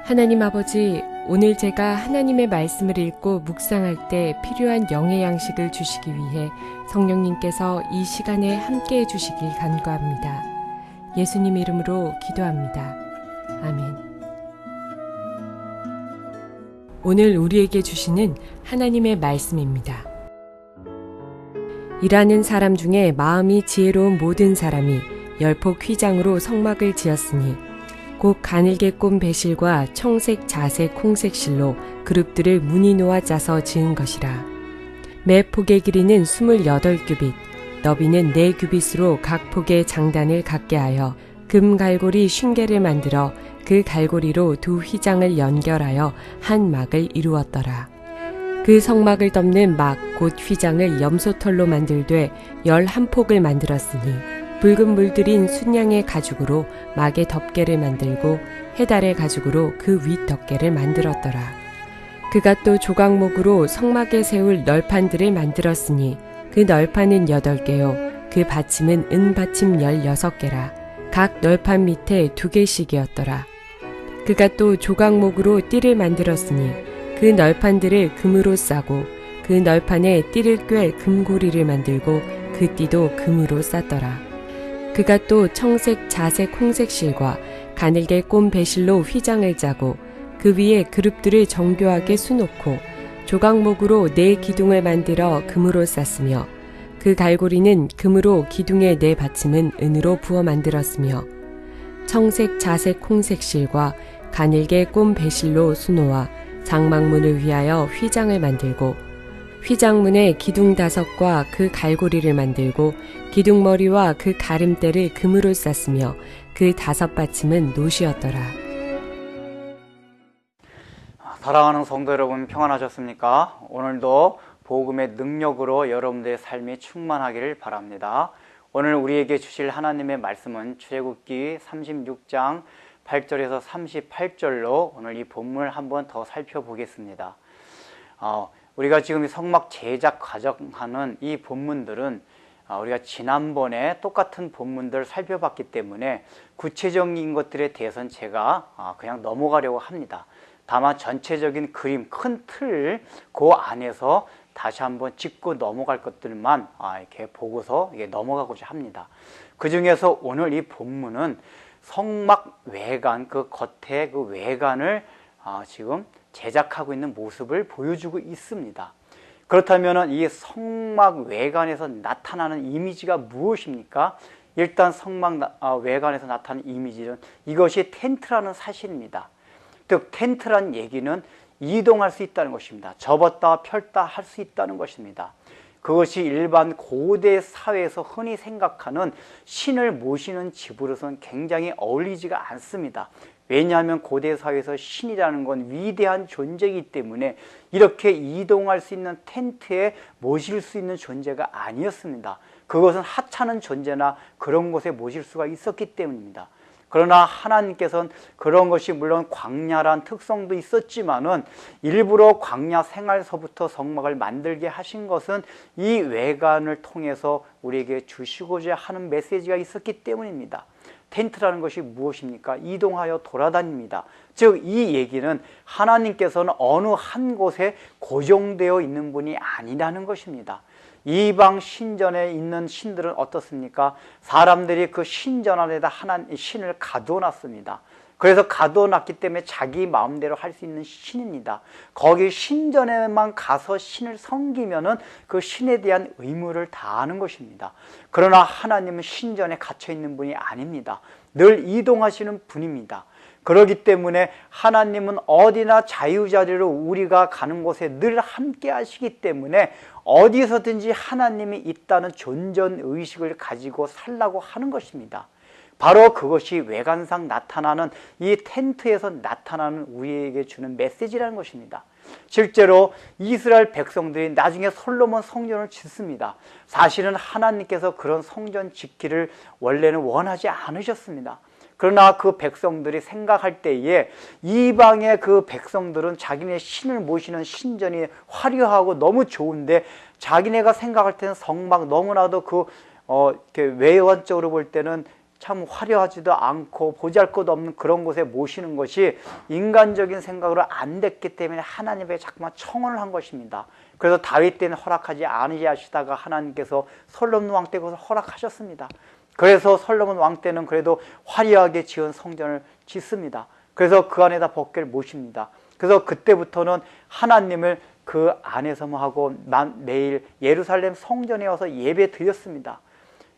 하나님 아버지, 오늘 제가 하나님의 말씀을 읽고 묵상할 때 필요한 영의 양식을 주시기 위해 성령님께서 이 시간에 함께해 주시길 간구합니다. 예수님 이름으로 기도합니다. 아멘. 오늘 우리에게 주시는 하나님의 말씀입니다. 일하는 사람 중에 마음이 지혜로운 모든 사람이 열폭 휘장으로 성막을 지었으니 곧 가늘게 꼰 배실과 청색, 자색, 홍색 실로 그룹들을 무늬 놓아 짜서 지은 것이라. 매 폭의 길이는 28규빗, 너비는 4규빗으로 각 폭의 장단을 갖게 하여 금 갈고리 50개를 만들어 그 갈고리로 두 휘장을 연결하여 한 막을 이루었더라. 그 성막을 덮는 막 곧 휘장을 염소털로 만들되 11폭을 만들었으니 붉은 물들인 순양의 가죽으로 막의 덮개를 만들고 해달의 가죽으로 그 윗 덮개를 만들었더라. 그가 또 조각목으로 성막에 세울 널판들을 만들었으니 그 널판은 8개요 그 받침은 은 받침 16개라. 각 널판 밑에 2개씩이었더라. 그가 또 조각목으로 띠를 만들었으니 그 널판들을 금으로 싸고 그 널판에 띠를 꿰 금고리를 만들고 그 띠도 금으로 쌌더라. 그가 또 청색, 자색, 홍색 실과 가늘게 꼰 배실로 휘장을 짜고 그 위에 그룹들을 정교하게 수놓고 조각목으로 4기둥을 만들어 금으로 쌌으며 그 갈고리는 금으로 기둥의 4받침은 은으로 부어 만들었으며 청색, 자색, 홍색 실과 가늘게 꼰 배실로 수놓아 장막문을 위하여 휘장을 만들고 휘장문에 기둥 5과 그 갈고리를 만들고 기둥머리와 그 가름대를 금으로 쌌으며 그 5받침은 노시였더라. 사랑하는 성도 여러분, 평안하셨습니까? 오늘도 복음의 능력으로 여러분들의 삶이 충만하기를 바랍니다. 오늘 우리에게 주실 하나님의 말씀은 출애굽기 36장 8절에서 38절로 오늘 이 본문을 한번 더 살펴보겠습니다. 우리가 지금 성막 제작 과정하는 이 본문들은 우리가 지난번에 똑같은 본문들을 살펴봤기 때문에 구체적인 것들에 대해서는 제가 그냥 넘어가려고 합니다. 다만 전체적인 그림, 큰 틀, 그 안에서 다시 한번 짚고 넘어갈 것들만 이렇게 보고서 넘어가고자 합니다. 그 중에서 오늘 이 본문은 성막 외관, 그 겉에 그 외관을 지금 제작하고 있는 모습을 보여주고 있습니다. 그렇다면 이 성막 외관에서 나타나는 이미지가 무엇입니까? 일단 성막 외관에서 나타나는 이미지는 이것이 텐트라는 사실입니다. 즉 텐트란 얘기는 이동할 수 있다는 것입니다. 접었다 펼다 할 수 있다는 것입니다. 그것이 일반 고대 사회에서 흔히 생각하는 신을 모시는 집으로서는 굉장히 어울리지가 않습니다. 왜냐하면 고대 사회에서 신이라는 건 위대한 존재이기 때문에 이렇게 이동할 수 있는 텐트에 모실 수 있는 존재가 아니었습니다. 그것은 하찮은 존재나 그런 곳에 모실 수가 있었기 때문입니다. 그러나 하나님께서는 그런 것이 물론 광야란 특성도 있었지만은 일부러 광야 생활서부터 성막을 만들게 하신 것은 이 외관을 통해서 우리에게 주시고자 하는 메시지가 있었기 때문입니다. 텐트라는 것이 무엇입니까? 이동하여 돌아다닙니다. 즉 이 얘기는 하나님께서는 어느 한 곳에 고정되어 있는 분이 아니라는 것입니다. 이방 신전에 있는 신들은 어떻습니까? 사람들이 그 신전 안에다 신을 가둬놨습니다. 그래서 가둬놨기 때문에 자기 마음대로 할 수 있는 신입니다. 거기 신전에만 가서 신을 섬기면은 그 신에 대한 의무를 다하는 것입니다. 그러나 하나님은 신전에 갇혀 있는 분이 아닙니다. 늘 이동하시는 분입니다. 그렇기 때문에 하나님은 어디나 자유자재로 우리가 가는 곳에 늘 함께 하시기 때문에 어디서든지 하나님이 있다는 존전의식을 가지고 살라고 하는 것입니다. 바로 그것이 외관상 나타나는 이 텐트에서 나타나는 우리에게 주는 메시지라는 것입니다. 실제로 이스라엘 백성들이 나중에 솔로몬 성전을 짓습니다. 사실은 하나님께서 그런 성전 짓기를 원래는 원하지 않으셨습니다. 그러나 그 백성들이 생각할 때에 이방의 그 백성들은 자기네 신을 모시는 신전이 화려하고 너무 좋은데 자기네가 생각할 때는 성막 너무나도 이렇게 외관적으로 볼 때는 참 화려하지도 않고 보잘것없는 그런 곳에 모시는 것이 인간적인 생각으로 안 됐기 때문에 하나님에게 자꾸만 청혼을 한 것입니다. 그래서 다윗 때는 허락하지 않으시다가 하나님께서 솔로몬 왕 때 그것을 허락하셨습니다. 그래서 솔로몬 왕 때는 그래도 화려하게 지은 성전을 짓습니다. 그래서 그 안에다 법궤를 모십니다. 그래서 그때부터는 하나님을 그 안에서만 하고 매일 예루살렘 성전에 와서 예배 드렸습니다.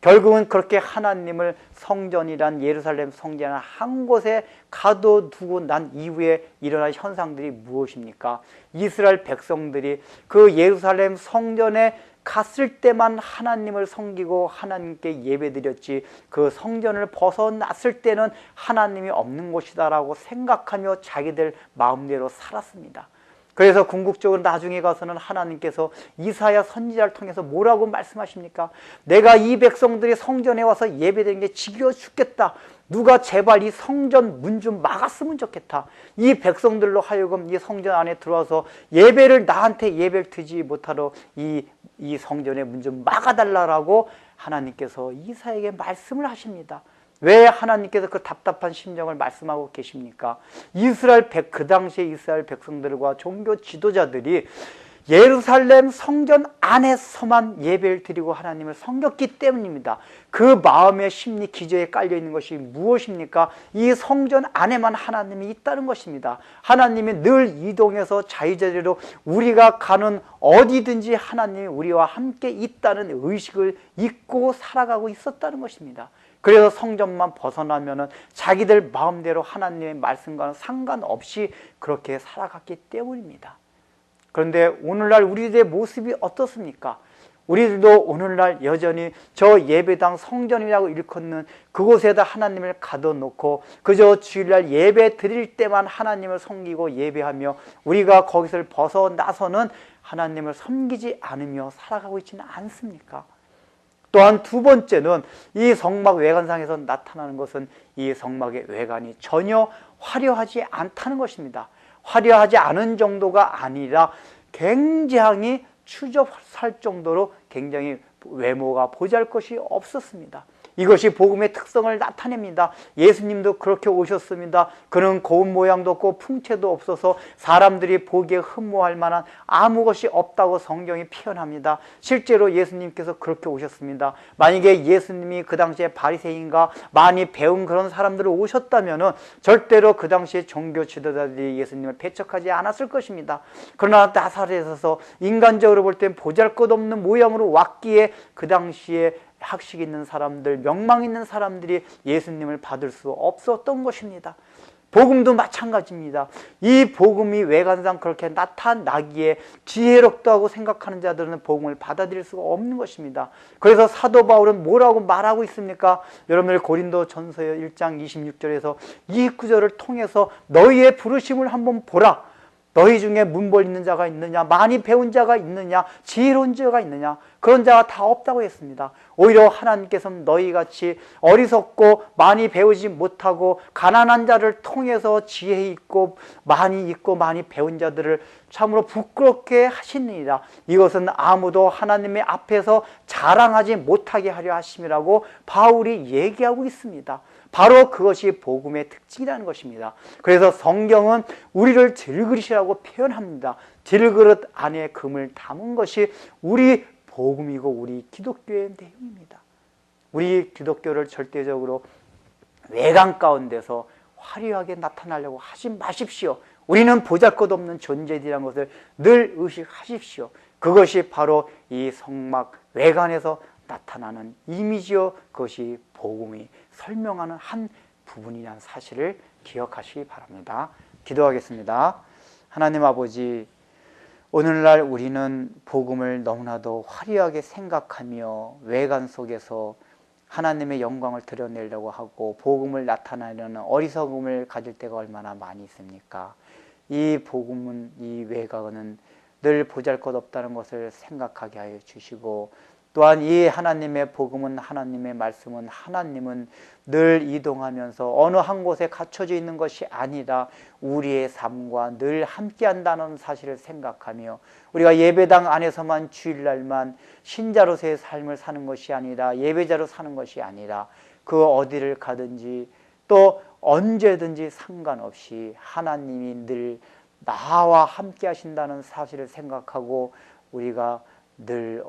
결국은 그렇게 하나님을 성전이란 예루살렘 성전이란 한 곳에 가둬두고 난 이후에 일어날 현상들이 무엇입니까? 이스라엘 백성들이 그 예루살렘 성전에 갔을 때만 하나님을 섬기고 하나님께 예배드렸지 그 성전을 벗어났을 때는 하나님이 없는 곳이다 라고 생각하며 자기들 마음대로 살았습니다. 그래서 궁극적으로 나중에 가서는 하나님께서 이사야 선지자를 통해서 뭐라고 말씀하십니까? 내가 이 백성들이 성전에 와서 예배드리는 게 지겨워 죽겠다. 누가 제발 이 성전 문 좀 막았으면 좋겠다. 이 백성들로 하여금 이 성전 안에 들어와서 예배를 나한테 예배를 드리지 못하러 이 성전의 문 좀 막아달라고 하나님께서 이사야에게 말씀을 하십니다. 왜 하나님께서 그 답답한 심정을 말씀하고 계십니까? 그 당시에 이스라엘 백성들과 종교 지도자들이 예루살렘 성전 안에서만 예배를 드리고 하나님을 섬겼기 때문입니다. 그 마음의 심리 기저에 깔려 있는 것이 무엇입니까? 이 성전 안에만 하나님이 있다는 것입니다. 하나님이 늘 이동해서 자유자재로 우리가 가는 어디든지 하나님이 우리와 함께 있다는 의식을 잊고 살아가고 있었다는 것입니다. 그래서 성전만 벗어나면은 자기들 마음대로 하나님의 말씀과는 상관없이 그렇게 살아갔기 때문입니다. 그런데 오늘날 우리들의 모습이 어떻습니까? 우리들도 오늘날 여전히 저 예배당 성전이라고 일컫는 그곳에다 하나님을 가둬놓고 그저 주일날 예배 드릴 때만 하나님을 섬기고 예배하며 우리가 거기서 벗어나서는 하나님을 섬기지 않으며 살아가고 있지는 않습니까? 또한 두 번째는 이 성막 외관상에서 나타나는 것은 이 성막의 외관이 전혀 화려하지 않다는 것입니다. 화려하지 않은 정도가 아니라 굉장히 추접할 정도로 굉장히 외모가 보잘것이 없었습니다. 이것이 복음의 특성을 나타냅니다. 예수님도 그렇게 오셨습니다. 그는 고운 모양도 없고 풍채도 없어서 사람들이 보기에 흠모할 만한 아무 것이 없다고 성경이 표현합니다. 실제로 예수님께서 그렇게 오셨습니다. 만약에 예수님이 그 당시에 바리새인과 많이 배운 그런 사람들을 오셨다면 절대로 그 당시에 종교 지도자들이 예수님을 배척하지 않았을 것입니다. 그러나 나사렛에서 인간적으로 볼 땐 보잘것없는 모양으로 왔기에 그 당시에 학식 있는 사람들, 명망 있는 사람들이 예수님을 받을 수 없었던 것입니다. 복음도 마찬가지입니다. 이 복음이 외관상 그렇게 나타나기에 지혜롭다고 하고 생각하는 자들은 복음을 받아들일 수가 없는 것입니다. 그래서 사도 바울은 뭐라고 말하고 있습니까? 여러분들 고린도전서 1장 26절에서 이 구절을 통해서 너희의 부르심을 한번 보라. 너희 중에 문벌 있는 자가 있느냐, 많이 배운 자가 있느냐, 지혜로운 자가 있느냐, 그런 자가 다 없다고 했습니다. 오히려 하나님께서는 너희같이 어리석고 많이 배우지 못하고 가난한 자를 통해서 지혜 있고 많이 배운 자들을 참으로 부끄럽게 하시느니라. 이것은 아무도 하나님의 앞에서 자랑하지 못하게 하려 하심이라고 바울이 얘기하고 있습니다. 바로 그것이 복음의 특징이라는 것입니다. 그래서 성경은 우리를 질그릇이라고 표현합니다. 질그릇 안에 금을 담은 것이 우리 복음이고 우리 기독교의 내용입니다. 우리 기독교를 절대적으로 외관 가운데서 화려하게 나타나려고 하지 마십시오. 우리는 보잘것없는 존재들이라는 것을 늘 의식하십시오. 그것이 바로 이 성막 외관에서 나타나는 이미지요. 그것이 복음이 설명하는 한 부분이라는 사실을 기억하시기 바랍니다. 기도하겠습니다. 하나님 아버지, 오늘날 우리는 복음을 너무나도 화려하게 생각하며 외관 속에서 하나님의 영광을 드러내려고 하고 복음을 나타내려는 어리석음을 가질 때가 얼마나 많이 있습니까? 이 복음은, 이 외관은 늘 보잘것없다는 것을 생각하게 하여 주시고, 또한 이 하나님의 복음은, 하나님의 말씀은, 하나님은 늘 이동하면서 어느 한 곳에 갇혀져 있는 것이 아니라 우리의 삶과 늘 함께한다는 사실을 생각하며, 우리가 예배당 안에서만 주일날만 신자로서의 삶을 사는 것이 아니라, 예배자로 사는 것이 아니라 그 어디를 가든지 또 언제든지 상관없이 하나님이 늘 나와 함께 하신다는 사실을 생각하고 우리가 늘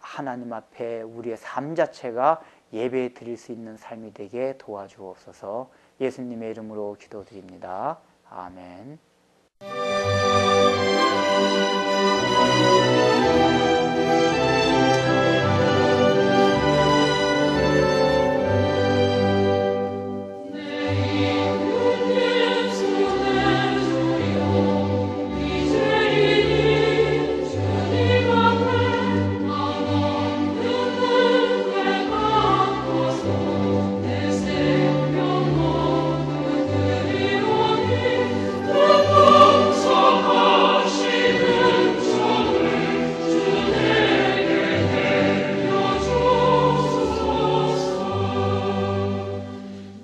하나님 앞에 우리의 삶 자체가 예배 드릴 수 있는 삶이 되게 도와주옵소서. 예수님의 이름으로 기도드립니다. 아멘.